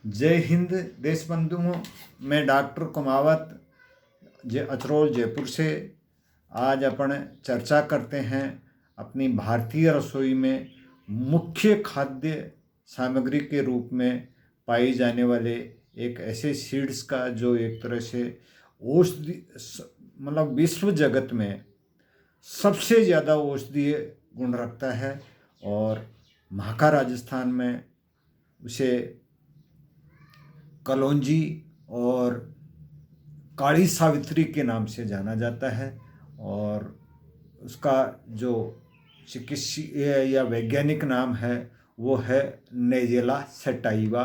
जय हिंद देश बंधुओं। मैं डॉक्टर कुमावत अचरोल जयपुर से। आज अपन चर्चा करते हैं अपनी भारतीय रसोई में मुख्य खाद्य सामग्री के रूप में पाई जाने वाले एक ऐसे सीड्स का जो एक तरह से औषधि मतलब विश्व जगत में सबसे ज़्यादा औषधीय गुण रखता है और महाका राजस्थान में उसे कलौंजी और काली सावित्री के नाम से जाना जाता है। और उसका जो चिकित्सीय या वैज्ञानिक नाम है वो है नेजेला सटाइवा।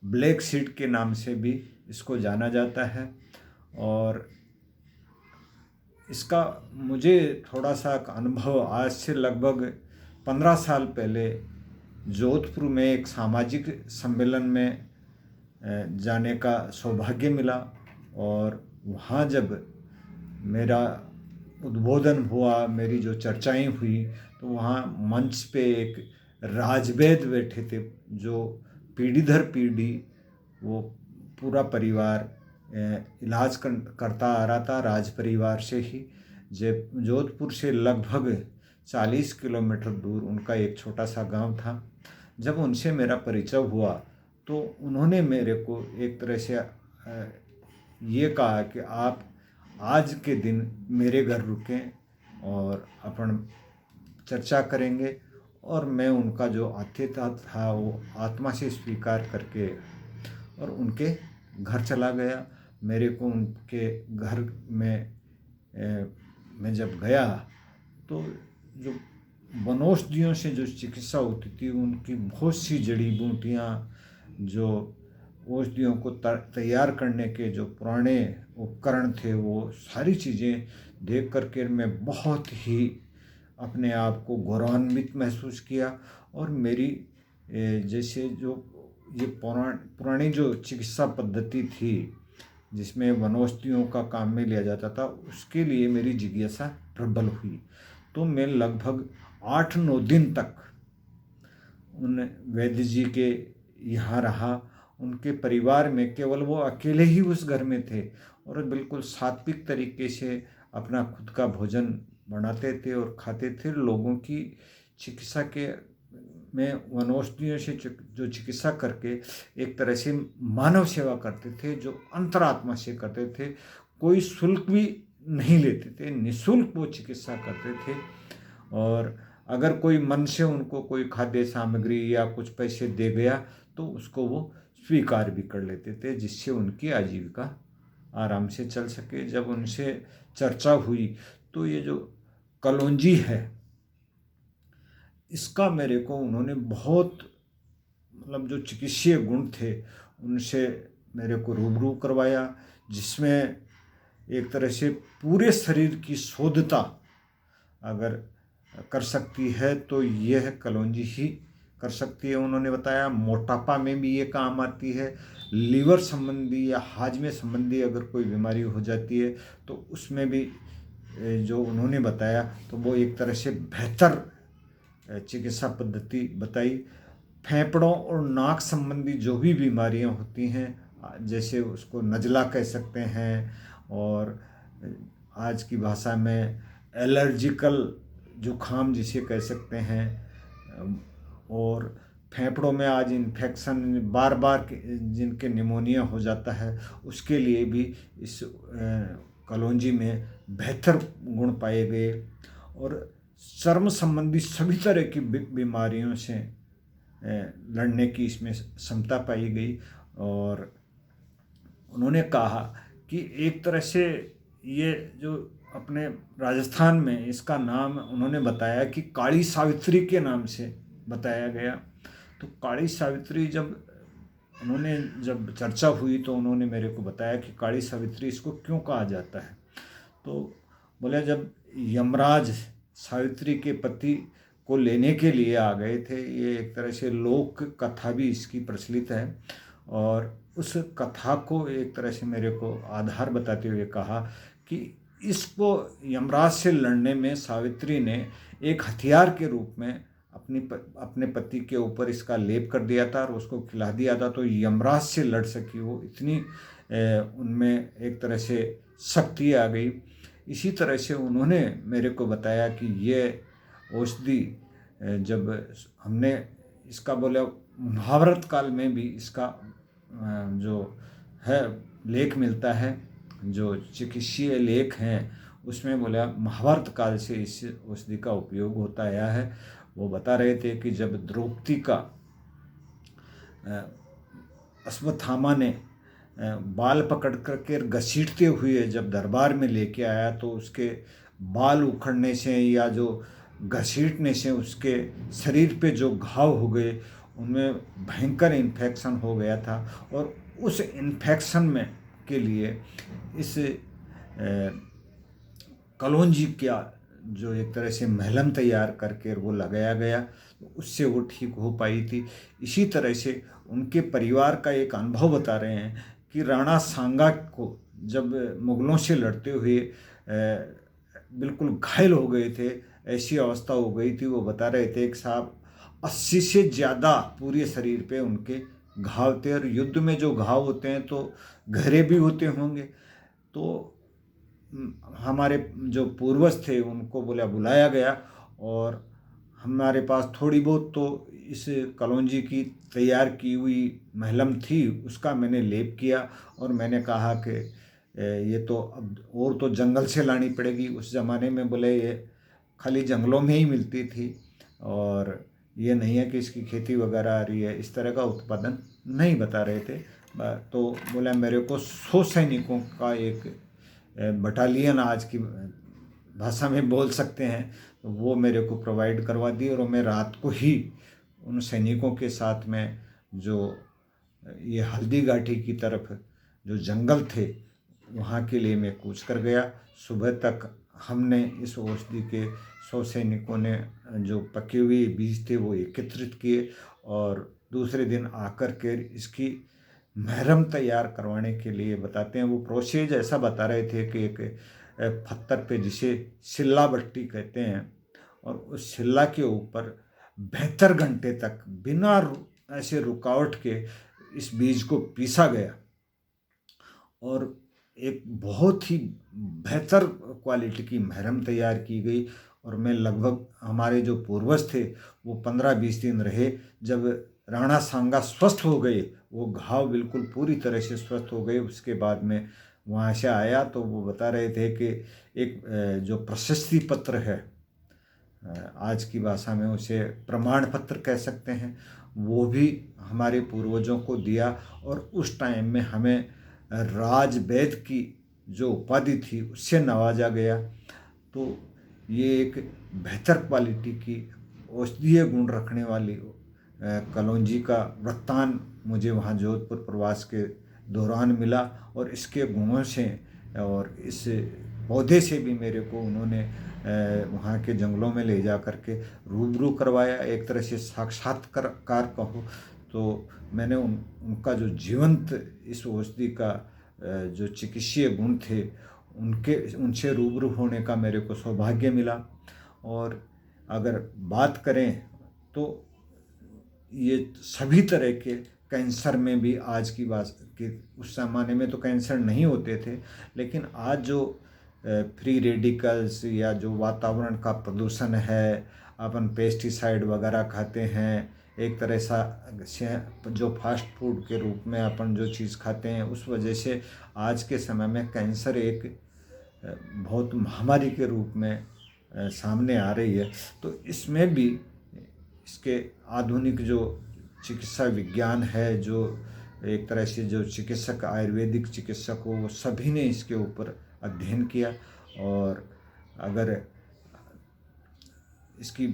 ब्लैक सीड के नाम से भी इसको जाना जाता है। और इसका मुझे थोड़ा सा अनुभव आज से लगभग 15 साल पहले जोधपुर में एक सामाजिक सम्मेलन में जाने का सौभाग्य मिला। और वहाँ जब मेरा उद्बोधन हुआ, मेरी जो चर्चाएं हुई, तो वहाँ मंच पे एक राजवैद्य बैठे थे जो पीढ़ी दर पीढ़ी वो पूरा परिवार इलाज करता आ रहा था राज परिवार से ही। जोधपुर से लगभग 40 किलोमीटर दूर उनका एक छोटा सा गांव था। जब उनसे मेरा परिचय हुआ तो उन्होंने मेरे को एक तरह से ये कहा कि आप आज के दिन मेरे घर रुकें और अपन चर्चा करेंगे। और मैं उनका जो आतिथ्य था वो आत्मा से स्वीकार करके और उनके घर चला गया। मेरे को उनके घर में मैं जब गया तो जो वनौषधियों से जो चिकित्सा होती थी, उनकी बहुत सी जड़ी बूटियाँ, जो औषधियों को तैयार करने के जो पुराने उपकरण थे, वो सारी चीज़ें देख करके मैं बहुत ही अपने आप को गौरवान्वित महसूस किया। और मेरी जैसे जो ये पुरानी जो चिकित्सा पद्धति थी जिसमें वनौषधियों का काम में लिया जाता था, उसके लिए मेरी जिज्ञासा प्रबल हुई। तो मैं लगभग 8-9 दिन तक उन वैद्य जी के यहाँ रहा। उनके परिवार में केवल वो अकेले ही उस घर में थे और बिल्कुल सात्विक तरीके से अपना खुद का भोजन बनाते थे और खाते थे। लोगों की चिकित्सा के में वनौषधियों से जो चिकित्सा करके एक तरह से मानव सेवा करते थे, जो अंतरात्मा से करते थे। कोई शुल्क भी नहीं लेते थे, निःशुल्क वो चिकित्सा करते थे। और अगर कोई मन से उनको कोई खाद्य सामग्री या कुछ पैसे दे गया तो उसको वो स्वीकार भी कर लेते थे, जिससे उनकी आजीविका आराम से चल सके। जब उनसे चर्चा हुई तो ये जो कलौंजी है, इसका मेरे को उन्होंने बहुत मतलब जो चिकित्सीय गुण थे उनसे मेरे को रूबरू करवाया, जिसमें एक तरह से पूरे शरीर की शोधता अगर कर सकती है तो यह कलौंजी ही कर सकती है। उन्होंने बताया मोटापा में भी ये काम आती है। लीवर संबंधी या हाजमे संबंधी अगर कोई बीमारी हो जाती है तो उसमें भी जो उन्होंने बताया तो वो एक तरह से बेहतर चिकित्सा पद्धति बताई। फेफड़ों और नाक संबंधी जो भी बीमारियां होती हैं, जैसे उसको नज़ला कह सकते हैं और आज की भाषा में एलर्जिकल जुखाम जिसे कह सकते हैं, और फेफड़ों में आज इन्फेक्शन बार बार जिनके निमोनिया हो जाता है, उसके लिए भी इस कलौंजी में बेहतर गुण पाए गए। और चर्म संबंधी सभी तरह की बीमारियों से लड़ने की इसमें क्षमता पाई गई। और उन्होंने कहा कि एक तरह से ये जो अपने राजस्थान में इसका नाम उन्होंने बताया कि काली सावित्री के नाम से बताया गया। तो काली सावित्री जब चर्चा हुई तो उन्होंने मेरे को बताया कि काली सावित्री इसको क्यों कहा जाता है। तो बोले जब यमराज सावित्री के पति को लेने के लिए आ गए थे, ये एक तरह से लोक कथा भी इसकी प्रचलित है। और उस कथा को एक तरह से मेरे को आधार बताते हुए कहा कि इसको यमराज से लड़ने में सावित्री ने एक हथियार के रूप में अपने पति के ऊपर इसका लेप कर दिया था और उसको खिला दिया था, तो यमराज से लड़ सकी वो, इतनी उनमें एक तरह से शक्ति आ गई। इसी तरह से उन्होंने मेरे को बताया कि ये औषधि जब हमने इसका बोला, महाभारत काल में भी इसका जो है लेख मिलता है, जो चिकित्सीय लेख हैं उसमें बोला महाभारत काल से इस औषधि का उपयोग होता आया है। वो बता रहे थे कि जब द्रौपदी का अश्वत्थामा ने बाल पकड़ करके घसीटते हुए जब दरबार में लेके आया, तो उसके बाल उखड़ने से या जो घसीटने से उसके शरीर पे जो घाव हो गए, उनमें भयंकर इन्फेक्शन हो गया था। और उस इन्फेक्शन में के लिए इस कलौंजी का जो एक तरह से महलम तैयार करके वो लगाया गया, उससे वो ठीक हो पाई थी। इसी तरह से उनके परिवार का एक अनुभव बता रहे हैं कि राणा सांगा को जब मुगलों से लड़ते हुए बिल्कुल घायल हो गए थे, ऐसी अवस्था हो गई थी, वो बता रहे थे कि साहब 80 से ज़्यादा पूरे शरीर पे उनके घाव थे। और युद्ध में जो घाव होते हैं तो गहरे भी होते होंगे, तो हमारे जो पूर्वज थे उनको बुलाया गया और हमारे पास थोड़ी बहुत तो इस कलौंजी की तैयार की हुई महलम थी, उसका मैंने लेप किया। और मैंने कहा कि ये तो अब और तो जंगल से लानी पड़ेगी। उस ज़माने में बोले ये खाली जंगलों में ही मिलती थी और ये नहीं है कि इसकी खेती वगैरह आ रही है, इस तरह का उत्पादन नहीं बता रहे थे। तो बोला मेरे को 100 सैनिकों का एक बटालियन आज की भाषा में बोल सकते हैं, तो वो मेरे को प्रोवाइड करवा दी। और मैं रात को ही उन सैनिकों के साथ में जो ये हल्दी घाटी की तरफ जो जंगल थे वहाँ के लिए मैं कूच कर गया। सुबह तक हमने इस औषधि के 100 सैनिकों ने जो पके हुए बीज थे वो एकत्रित किए और दूसरे दिन आकर के इसकी महरम तैयार करवाने के लिए बताते हैं। वो प्रोसेस ऐसा बता रहे थे कि एक पत्थर पे जिसे सिल्ला बट्टी कहते हैं, और उस सिल्ला के ऊपर 72 घंटे तक बिना ऐसे रुकावट के इस बीज को पीसा गया और एक बहुत ही बेहतर क्वालिटी की महरम तैयार की गई। और मैं लगभग हमारे जो पूर्वज थे वो 15-20 दिन रहे। जब राणा सांगा स्वस्थ हो गए, वो घाव बिल्कुल पूरी तरह से स्वस्थ हो गए, उसके बाद में वहाँ से आया तो वो बता रहे थे कि एक जो प्रशस्ति पत्र है, आज की भाषा में उसे प्रमाण पत्र कह सकते हैं, वो भी हमारे पूर्वजों को दिया। और उस टाइम में हमें राजवैद्य की जो उपाधि थी उससे नवाजा गया। तो ये एक बेहतर क्वालिटी की औषधीय गुण रखने वाली कलौंजी का वृत्तांत मुझे वहाँ जोधपुर प्रवास के दौरान मिला। और इसके गुणों से और इस पौधे से भी मेरे को उन्होंने वहाँ के जंगलों में ले जा कर के रूबरू करवाया, एक तरह से साक्षात्कार कहो तो मैंने उनका जो जीवंत इस औषधि का जो चिकित्सीय गुण थे उनसे रूबरू होने का मेरे को सौभाग्य मिला। और अगर बात करें तो ये सभी तरह के कैंसर में भी आज की बात कि उस ज़माने में तो कैंसर नहीं होते थे, लेकिन आज जो फ्री रेडिकल्स या जो वातावरण का प्रदूषण है, अपन पेस्टिसाइड वगैरह खाते हैं, एक तरह से जो फास्ट फूड के रूप में अपन जो चीज़ खाते हैं, उस वजह से आज के समय में कैंसर एक बहुत महामारी के रूप में सामने आ रही है। तो इसमें भी इसके आधुनिक जो चिकित्सा विज्ञान है, जो एक तरह से जो चिकित्सक आयुर्वेदिक चिकित्सक हो, वो सभी ने इसके ऊपर अध्ययन किया। और अगर इसकी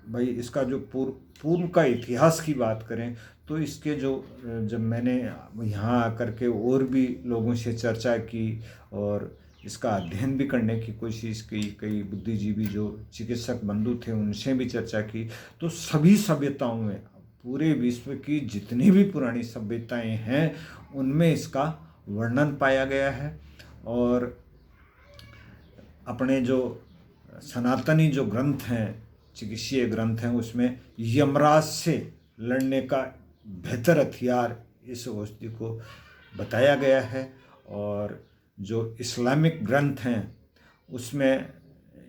भाई इसका जो पूर्व का इतिहास की बात करें तो इसके जो जब मैंने यहाँ आकर के और भी लोगों से चर्चा की और इसका अध्ययन भी करने की कोशिश की, कई बुद्धिजीवी जो चिकित्सक बंधु थे उनसे भी चर्चा की, तो सभी सभ्यताओं में, पूरे विश्व की जितनी भी पुरानी सभ्यताएं हैं उनमें इसका वर्णन पाया गया है। और अपने जो सनातनी जो ग्रंथ हैं चिकित्सीय ग्रंथ हैं उसमें यमराज से लड़ने का बेहतर हथियार इस औषधि को बताया गया है। और जो इस्लामिक ग्रंथ हैं उसमें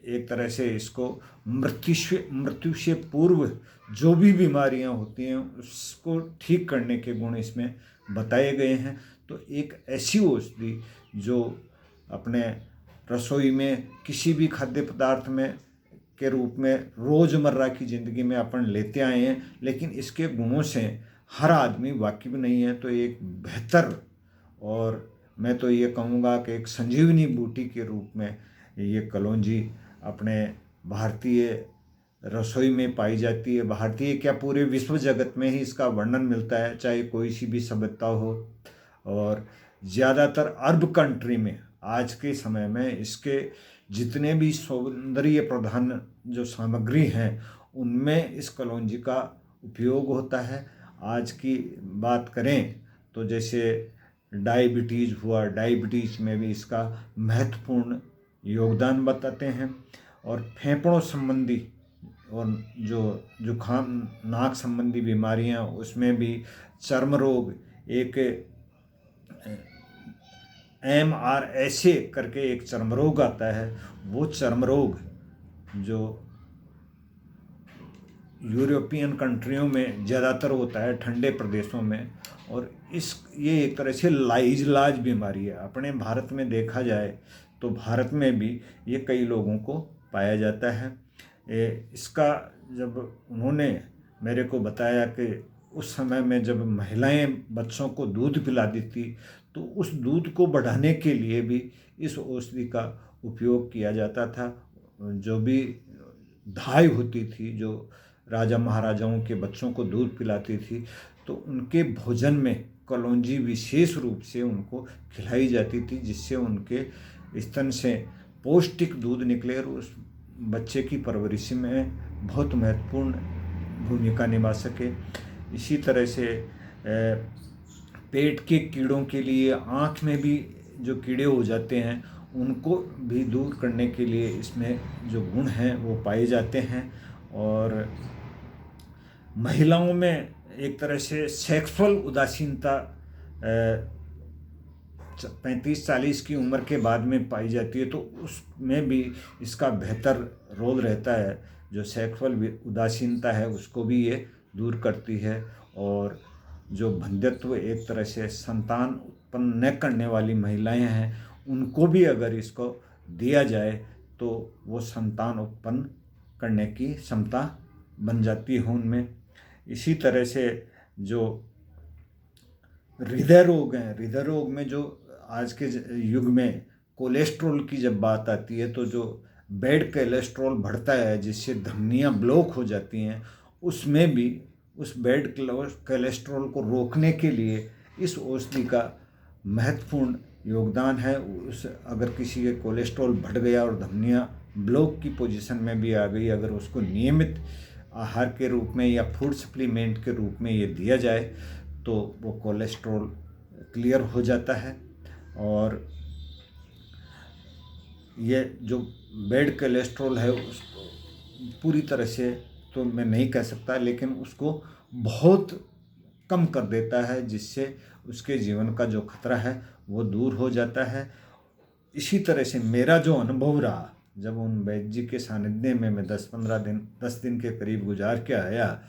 एक तरह से इसको मृत्यु से पूर्व जो भी बीमारियां होती हैं उसको ठीक करने के गुण इसमें बताए गए हैं। तो एक ऐसी औषधि जो अपने रसोई में किसी भी खाद्य पदार्थ में के रूप में रोज़मर्रा की ज़िंदगी में अपन लेते आए हैं, लेकिन इसके गुणों से हर आदमी वाकिफ नहीं है। तो एक बेहतर, और मैं तो ये कहूँगा कि एक संजीवनी बूटी के रूप में ये कलौंजी अपने भारतीय रसोई में पाई जाती है। भारतीय क्या, पूरे विश्व जगत में ही इसका वर्णन मिलता है, चाहे कोई सी भी सभ्यता हो। और ज़्यादातर अरब कंट्री में आज के समय में इसके जितने भी सौंदर्य प्रधान जो सामग्री हैं उनमें इस कलौंजी का उपयोग होता है। आज की बात करें तो जैसे डायबिटीज़ हुआ, डायबिटीज़ में भी इसका महत्वपूर्ण योगदान बताते हैं। और फेफड़ों संबंधी और जो जुखाम नाक संबंधी बीमारियां उसमें भी, चर्म रोग, एक MRSA करके एक चर्म रोग आता है, वो चर्म रोग जो यूरोपियन कंट्रियों में ज़्यादातर होता है, ठंडे प्रदेशों में, और ये एक तरह से लाइजलाज बीमारी है। अपने भारत में देखा जाए तो भारत में भी ये कई लोगों को पाया जाता है। इसका जब उन्होंने मेरे को बताया कि उस समय में जब महिलाएं बच्चों को दूध पिलाती थी तो उस दूध को बढ़ाने के लिए भी इस औषधि का उपयोग किया जाता था। जो भी धाय होती थी, जो राजा महाराजाओं के बच्चों को दूध पिलाती थी, तो उनके भोजन में कलौंजी विशेष रूप से उनको खिलाई जाती थी, जिससे उनके स्तन से पौष्टिक दूध निकले और उस बच्चे की परवरिश में बहुत महत्वपूर्ण भूमिका निभा सके। इसी तरह से पेट के कीड़ों के लिए, आँख में भी जो कीड़े हो जाते हैं उनको भी दूर करने के लिए इसमें जो गुण हैं वो पाए जाते हैं। और महिलाओं में एक तरह से सेक्सुअल उदासीनता 35-40 की उम्र के बाद में पाई जाती है, तो उसमें भी इसका बेहतर रोल रहता है। जो सेक्सुअल उदासीनता है उसको भी ये दूर करती है। और जो बंध्यत्व, एक तरह से संतान उत्पन्न न करने वाली महिलाएं हैं, उनको भी अगर इसको दिया जाए तो वो संतान उत्पन्न करने की क्षमता बन जाती है उनमें। इसी तरह से जो हृदय रोग हैं, हृदय रोग में जो आज के युग में कोलेस्ट्रॉल की जब बात आती है तो जो बैड कोलेस्ट्रॉल बढ़ता है जिससे धमनियां ब्लॉक हो जाती हैं, उसमें भी उस बैड कोलेस्ट्रॉल को रोकने के लिए इस औषधि का महत्वपूर्ण योगदान है। उस अगर किसी के कोलेस्ट्रॉल बढ़ गया और धमनियां ब्लॉक की पोजीशन में भी आ गई, अगर उसको नियमित आहार के रूप में या फूड सप्लीमेंट के रूप में ये दिया जाए तो वो कोलेस्ट्रॉल क्लियर हो जाता है। और ये जो बैड कोलेस्ट्रॉल है उसको पूरी तरह से तो मैं नहीं कह सकता, लेकिन उसको बहुत कम कर देता है, जिससे उसके जीवन का जो खतरा है वो दूर हो जाता है। इसी तरह से मेरा जो अनुभव रहा, जब उन वैद्य जी के सानिध्य में मैं 10 दिन के करीब गुजार के आया,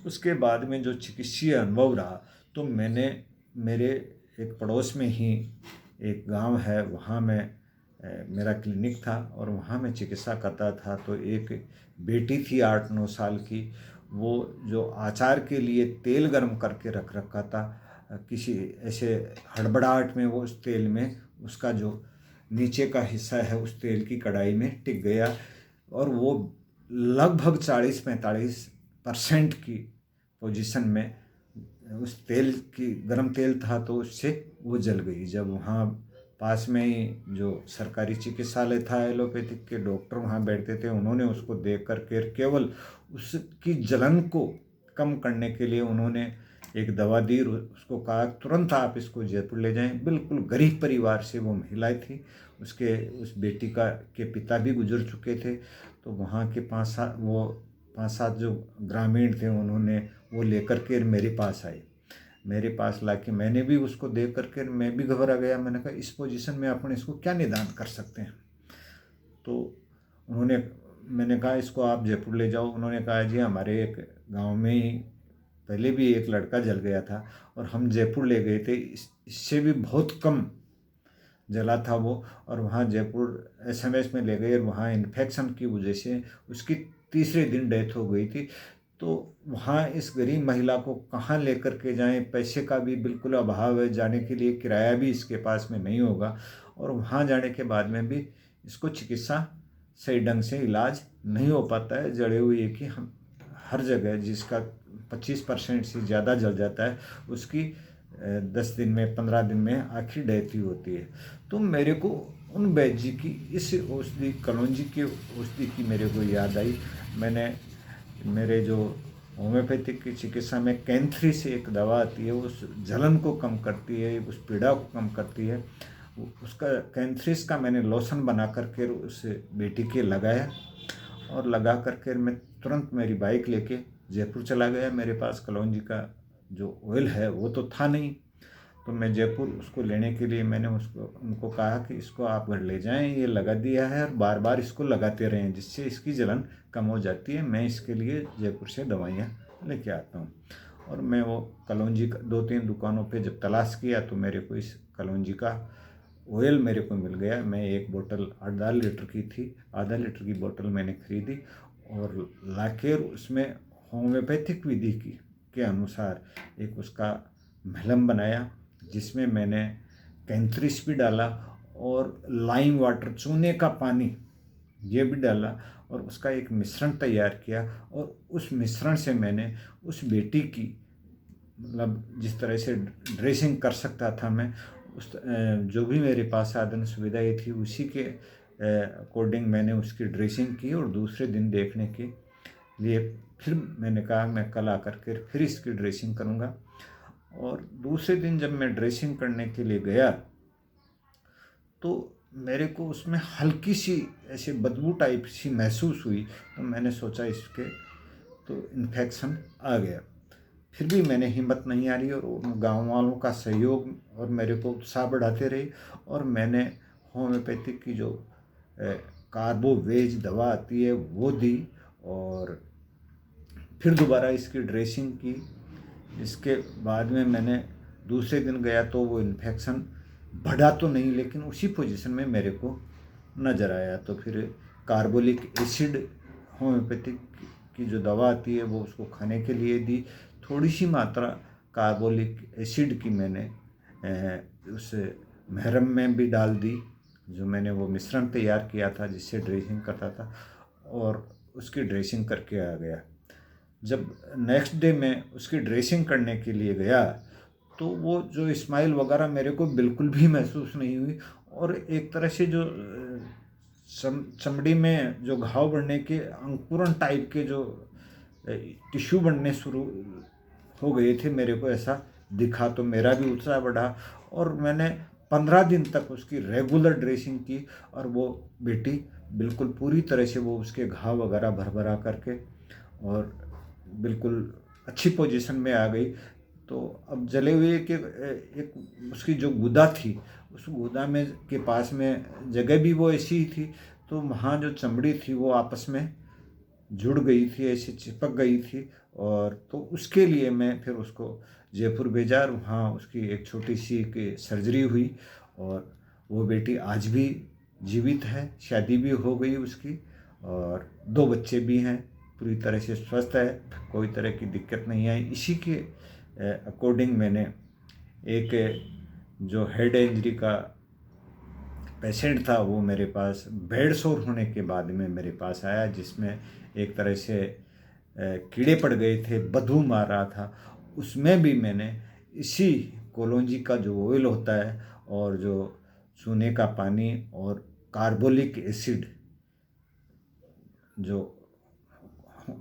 उसके बाद में जो चिकित्सीय अनुभव रहा, तो मैंने मेरे एक पड़ोस में ही एक गांव है, वहाँ में मेरा क्लिनिक था और वहाँ मैं चिकित्सा करता था। तो एक बेटी थी 8-9 साल की, वो जो आचार के लिए तेल गर्म करके रख रखा था, किसी ऐसे हड़बड़ाहट में वो उस तेल में उसका जो नीचे का हिस्सा है उस तेल की कढ़ाई में टिक गया और वो लगभग 40-45% की पोजीशन में उस तेल की, गर्म तेल था तो उससे वो जल गई। जब वहाँ पास में ही जो सरकारी चिकित्सालय था, एलोपैथिक के डॉक्टर वहाँ बैठते थे, उन्होंने उसको देख कर के केवल उसकी जलन को कम करने के लिए उन्होंने एक दवा दी और उसको कहा तुरंत आप इसको जयपुर ले जाएं। बिल्कुल गरीब परिवार से वो महिलाएं थी, उस बेटी के पिता भी गुजर चुके थे। तो वहाँ के 5-7 जो ग्रामीण थे उन्होंने वो लेकर के मेरे पास आए। मेरे पास लाके मैंने भी उसको देख करके मैं भी घबरा गया। मैंने कहा इस पोजीशन में अपन इसको क्या निदान कर सकते हैं। तो मैंने कहा इसको आप जयपुर ले जाओ। उन्होंने कहा जी हमारे एक गांव में ही पहले भी एक लड़का जल गया था और हम जयपुर ले गए थे, इससे भी बहुत कम जला था वो, और वहाँ जयपुर एसएमएस में ले गए और वहाँ इन्फेक्शन की वजह से उसकी तीसरे दिन डेथ हो गई थी। तो वहाँ इस गरीब महिला को कहाँ लेकर के जाएं, पैसे का भी बिल्कुल अभाव है, जाने के लिए किराया भी इसके पास में नहीं होगा, और वहाँ जाने के बाद में भी इसको चिकित्सा सही ढंग से इलाज नहीं हो पाता है। जड़े हुए कि हम हर जगह जिसका 25% से ज़्यादा जल जाता है उसकी 10 दिन में 15 दिन में आखिर डेथ ही होती है। तो मेरे को उन वैद्य जी की इस औषधि कलौंजी की औषधि की मेरे को याद आई। मैंने मेरे जो होम्योपैथिक की चिकित्सा में कैंथ्री से एक दवा आती है, उस जलन को कम करती है, उस पीड़ा को कम करती है। उसका कैंथ्रिस का मैंने लोशन बना करके उस बेटी के लगाया, और लगा करके मैं तुरंत मेरी बाइक लेके जयपुर चला गया। मेरे पास कलौंजी का जो ऑयल है वो तो था नहीं, तो मैं जयपुर उसको लेने के लिए मैंने उनको कहा कि इसको आप घर ले जाएं, ये लगा दिया है और बार बार इसको लगाते रहें जिससे इसकी जलन कम हो जाती है। मैं इसके लिए जयपुर से दवाइयाँ लेके आता हूँ। और मैं वो कलौंजी का 2-3 दुकानों पे जब तलाश किया तो मेरे को इस कलौंजी का ऑयल मेरे को मिल गया। मैं एक बोतल 8-10 लीटर की थी, आधा लीटर की बोतल मैंने खरीदी और लाकर उसमें होम्योपैथिक विधि के अनुसार एक उसका महलम बनाया, जिसमें मैंने कैंथ्रिस भी डाला और लाइम वाटर, चूने का पानी, ये भी डाला और उसका एक मिश्रण तैयार किया। और उस मिश्रण से मैंने उस बेटी की मतलब जिस तरह से ड्रेसिंग कर सकता था मैं, उस जो भी मेरे पास साधन सुविधाएं थी उसी के अकॉर्डिंग मैंने उसकी ड्रेसिंग की। और दूसरे दिन देखने के लिए फिर मैंने कहा मैं कल आकर के फिर इसकी ड्रेसिंग करूँगा। और दूसरे दिन जब मैं ड्रेसिंग करने के लिए गया तो मेरे को उसमें हल्की सी ऐसे बदबू टाइप सी महसूस हुई। तो मैंने सोचा इसके तो इन्फेक्शन आ गया। फिर भी मैंने हिम्मत नहीं हारी और गांव वालों का सहयोग और मेरे को उत्साह बढ़ाते रहे, और मैंने होम्योपैथिक की जो कार्बोवेज दवा आती है वो दी और फिर दोबारा इसकी ड्रेसिंग की। इसके बाद में मैंने दूसरे दिन गया तो वो इन्फेक्शन बढ़ा तो नहीं, लेकिन उसी पोजीशन में मेरे को नज़र आया। तो फिर कार्बोलिक एसिड होम्योपैथिक की जो दवा आती है वो उसको खाने के लिए दी। थोड़ी सी मात्रा कार्बोलिक एसिड की मैंने उस महरम में भी डाल दी, जो मैंने वो मिश्रण तैयार किया था जिससे ड्रेसिंग करता था, और उसकी ड्रेसिंग करके आ गया। जब नेक्स्ट डे मैं उसकी ड्रेसिंग करने के लिए गया तो वो जो स्माइल वगैरह मेरे को बिल्कुल भी महसूस नहीं हुई, और एक तरह से जो चमड़ी में जो घाव बढ़ने के अंकुरन टाइप के जो टिश्यू बनने शुरू हो गए थे मेरे को ऐसा दिखा। तो मेरा भी उत्साह बढ़ा और मैंने 15 दिन तक उसकी रेगुलर ड्रेसिंग की, और वो बेटी बिल्कुल पूरी तरह से वो उसके घाव वगैरह भर करके और बिल्कुल अच्छी पोजीशन में आ गई। तो अब जले हुए के एक उसकी जो गुदा थी, उस गुदा में के पास में जगह भी वो ऐसी ही थी, तो वहाँ जो चमड़ी थी वो आपस में जुड़ गई थी, ऐसे चिपक गई थी। और तो उसके लिए मैं फिर उसको जयपुर भेजा और वहाँ उसकी एक छोटी सी की सर्जरी हुई, और वो बेटी आज भी जीवित है, शादी भी हो गई उसकी और 2 बच्चे भी हैं, पूरी तरह से स्वस्थ है, कोई तरह की दिक्कत नहीं आई। इसी के अकॉर्डिंग मैंने एक जो हेड इंजरी का पेशेंट था वो मेरे पास बेड सोर होने के बाद में मेरे पास आया, जिसमें एक तरह से कीड़े पड़ गए थे, बदबू मार रहा था। उसमें भी मैंने इसी कोलोंजी का जो ऑयल होता है और जो चूने का पानी और कार्बोलिक एसिड, जो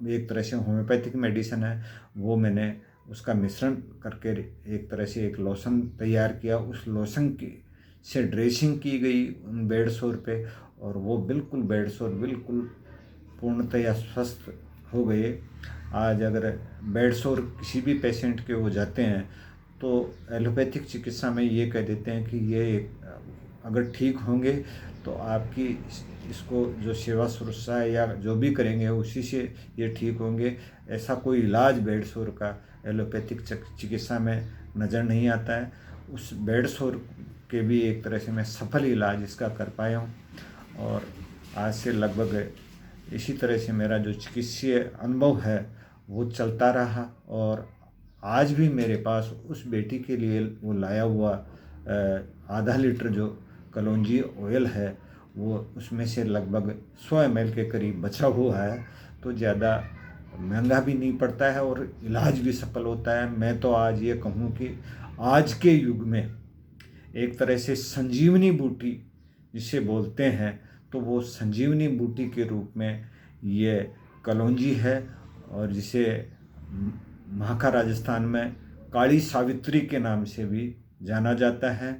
एक तरह से होम्योपैथिक मेडिसिन है, वो मैंने उसका मिश्रण करके एक तरह से एक लोशन तैयार किया। उस लोशन की से ड्रेसिंग की गई उन बेड सोर पे, और वो बिल्कुल बेड सोर बिल्कुल पूर्णतया स्वस्थ हो गए। आज अगर बेड सोर किसी भी पेशेंट के हो जाते हैं तो एलोपैथिक चिकित्सा में ये कह देते हैं कि ये अगर ठीक होंगे तो आपकी इसको जो सेवा शुश्रूषा है या जो भी करेंगे उसी से ये ठीक होंगे। ऐसा कोई इलाज बेड सोर का एलोपैथिक चिकित्सा में नज़र नहीं आता है। उस बेड सोर के भी एक तरह से मैं सफल इलाज इसका कर पाया हूँ। और आज से लगभग इसी तरह से मेरा जो चिकित्सीय अनुभव है वो चलता रहा। और आज भी मेरे पास उस बेटी के लिए वो लाया हुआ आधा लीटर जो कलौंजी ऑयल है वो उसमें से लगभग 100 ml के करीब बचा हुआ है। तो ज़्यादा महंगा भी नहीं पड़ता है और इलाज भी सफल होता है। मैं तो आज ये कहूँ कि आज के युग में एक तरह से संजीवनी बूटी जिसे बोलते हैं, तो वो संजीवनी बूटी के रूप में ये कलौंजी है, और जिसे महाका राजस्थान में काली सावित्री के नाम से भी जाना जाता है।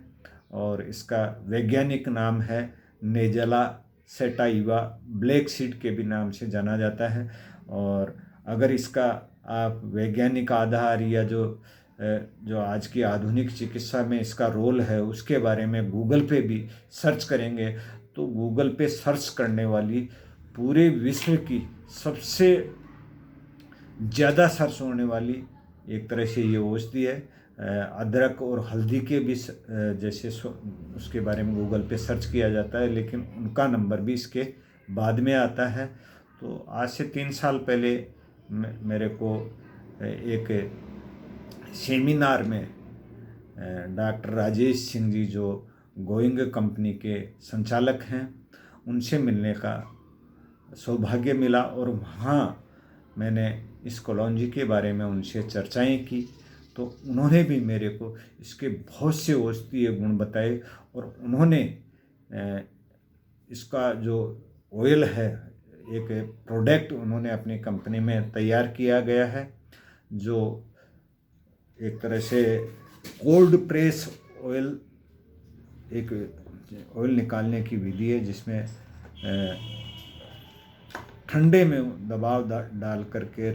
और इसका वैज्ञानिक नाम है नेजला सेटाइवा ब्लैक सीड के भी नाम से जाना जाता है। और अगर इसका आप वैज्ञानिक आधार या जो आज की आधुनिक चिकित्सा में इसका रोल है उसके बारे में गूगल पे भी सर्च करेंगे तो गूगल पे सर्च करने वाली पूरे विश्व की सबसे ज़्यादा सर्च होने वाली एक तरह से ये औषधि है। अदरक और हल्दी के भी जैसे उसके बारे में गूगल पे सर्च किया जाता है, लेकिन उनका नंबर भी इसके बाद में आता है। तो आज से 3 साल पहले मेरे को एक सेमिनार में डॉक्टर राजेश सिंह जी जो गोइंग कंपनी के संचालक हैं उनसे मिलने का सौभाग्य मिला, और वहाँ मैंने इस कलौंजी के बारे में उनसे चर्चाएं की। तो उन्होंने भी मेरे को इसके बहुत से औषधीय गुण बताए, और उन्होंने इसका जो ऑयल है एक प्रोडक्ट उन्होंने अपनी कंपनी में तैयार किया गया है, जो एक तरह से कोल्ड प्रेस ऑयल, एक ऑयल निकालने की विधि है जिसमें ठंडे में दबाव डाल करके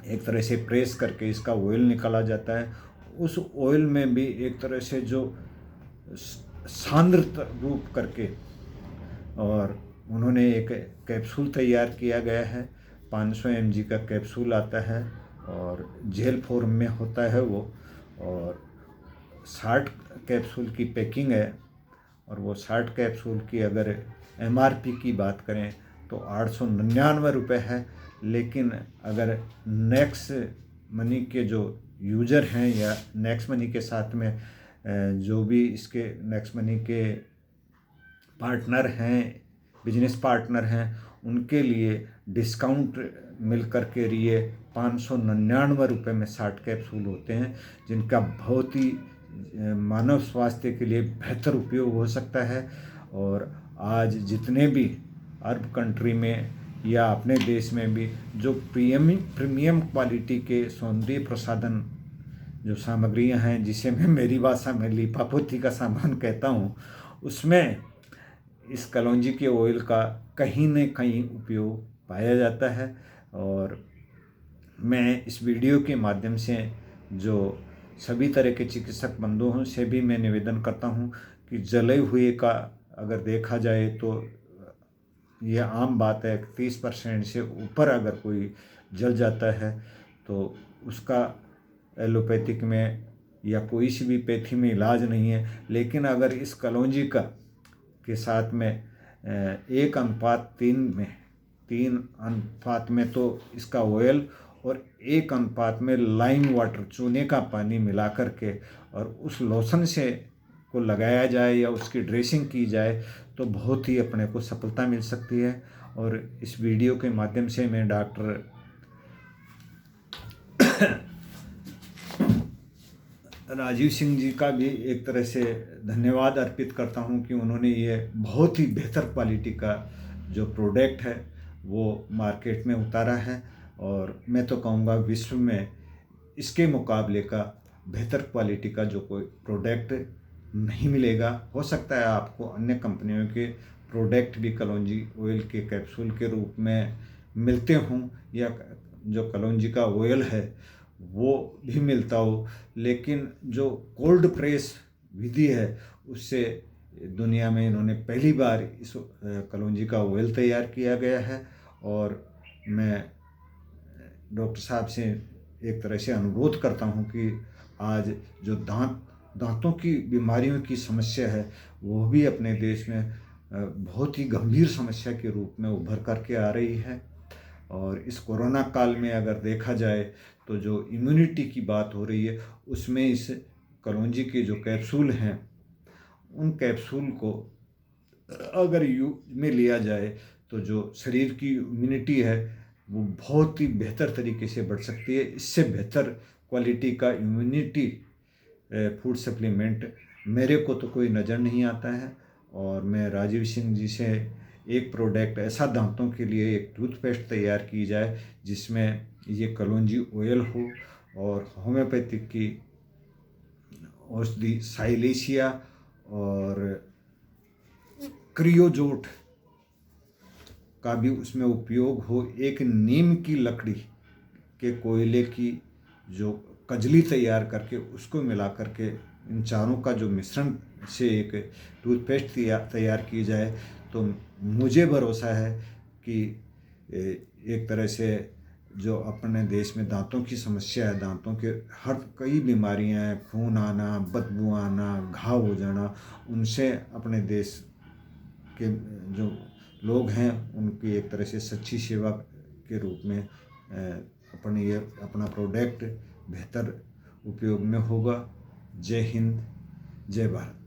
एक तरह से प्रेस करके इसका ऑयल निकाला जाता है। उस ऑयल में भी एक तरह से जो सांद्र रूप करके, और उन्होंने एक कैप्सूल तैयार किया गया है। 500 mg का कैप्सूल आता है और जेल फॉर्म में होता है वो, और 60 कैप्सूल की पैकिंग है। और वो 60 कैप्सूल की अगर MRP की बात करें तो 899 रुपये है। लेकिन अगर नेक्स्ट मनी के जो यूज़र हैं या नेक्स्ट मनी के साथ में जो भी इसके नेक्स्ट मनी के पार्टनर हैं, बिजनेस पार्टनर हैं, उनके लिए डिस्काउंट मिल कर के लिए 599 रुपये में 60 कैप्सूल होते हैं, जिनका बहुत ही मानव स्वास्थ्य के लिए बेहतर उपयोग हो सकता है। और आज जितने भी अरब कंट्री में या अपने देश में भी जो प्रीमियम क्वालिटी के सौंदर्य प्रसाधन जो सामग्रियां हैं, जिसे मैं मेरी भाषा में लीपापोती का सामान कहता हूँ, उसमें इस कलौंजी के ऑयल का कहीं न कहीं उपयोग पाया जाता है। और मैं इस वीडियो के माध्यम से जो सभी तरह के चिकित्सक बंधुओं से भी मैं निवेदन करता हूँ कि जले हुए का अगर देखा जाए तो ये आम बात है, 30% से ऊपर अगर कोई जल जाता है तो उसका एलोपैथिक में या कोई सी भी पैथी में इलाज नहीं है। लेकिन अगर इस कलौंजी का के साथ में 1:3 में 3 अनुपात में तो इसका ऑयल और 1 अनुपात में लाइम वाटर चूने का पानी मिला करके और उस लोशन से को लगाया जाए या उसकी ड्रेसिंग की जाए तो बहुत ही अपने को सफलता मिल सकती है। और इस वीडियो के माध्यम से मैं डॉक्टर राजीव सिंह जी का भी एक तरह से धन्यवाद अर्पित करता हूं कि उन्होंने ये बहुत ही बेहतर क्वालिटी का जो प्रोडक्ट है वो मार्केट में उतारा है। और मैं तो कहूँगा विश्व में इसके मुकाबले का बेहतर क्वालिटी का जो कोई प्रोडक्ट नहीं मिलेगा। हो सकता है आपको अन्य कंपनियों के प्रोडक्ट भी कलौंजी ऑयल के कैप्सूल के रूप में मिलते हों, या जो कलौंजी का ऑयल है वो भी मिलता हो, लेकिन जो कोल्ड प्रेस विधि है उससे दुनिया में इन्होंने पहली बार इस कलौंजी का ऑयल तैयार किया गया है। और मैं डॉक्टर साहब से एक तरह से अनुरोध करता हूं कि आज जो दांतों की बीमारियों की समस्या है वो भी अपने देश में बहुत ही गंभीर समस्या के रूप में उभर करके आ रही है। और इस कोरोना काल में अगर देखा जाए तो जो इम्यूनिटी की बात हो रही है उसमें इस कलौंजी के जो कैप्सूल हैं उन कैप्सूल को अगर यूज में लिया जाए तो जो शरीर की इम्यूनिटी है वो बहुत ही बेहतर तरीके से बढ़ सकती है। इससे बेहतर क्वालिटी का इम्यूनिटी फूड सप्लीमेंट मेरे को तो कोई नज़र नहीं आता है। और मैं राजीव सिंह जी से एक प्रोडक्ट ऐसा दांतों के लिए एक टूथपेस्ट तैयार की जाए जिसमें ये कलौंजी ऑयल हो और होम्योपैथिक की औषधि साइलेशिया और क्रियोजोट का भी उसमें उपयोग हो। एक नीम की लकड़ी के कोयले की जो कजली तैयार करके उसको मिला करके इन चारों का जो मिश्रण से एक टूथपेस्ट तैयार की जाए तो मुझे भरोसा है कि एक तरह से जो अपने देश में दांतों की समस्या है, दांतों के हर कई बीमारियां हैं, खून आना, बदबू आना, घाव हो जाना, उनसे अपने देश के जो लोग हैं उनकी एक तरह से सच्ची सेवा के रूप में अपना प्रोडक्ट बेहतर उपयोग में होगा। जय हिंद, जय भारत।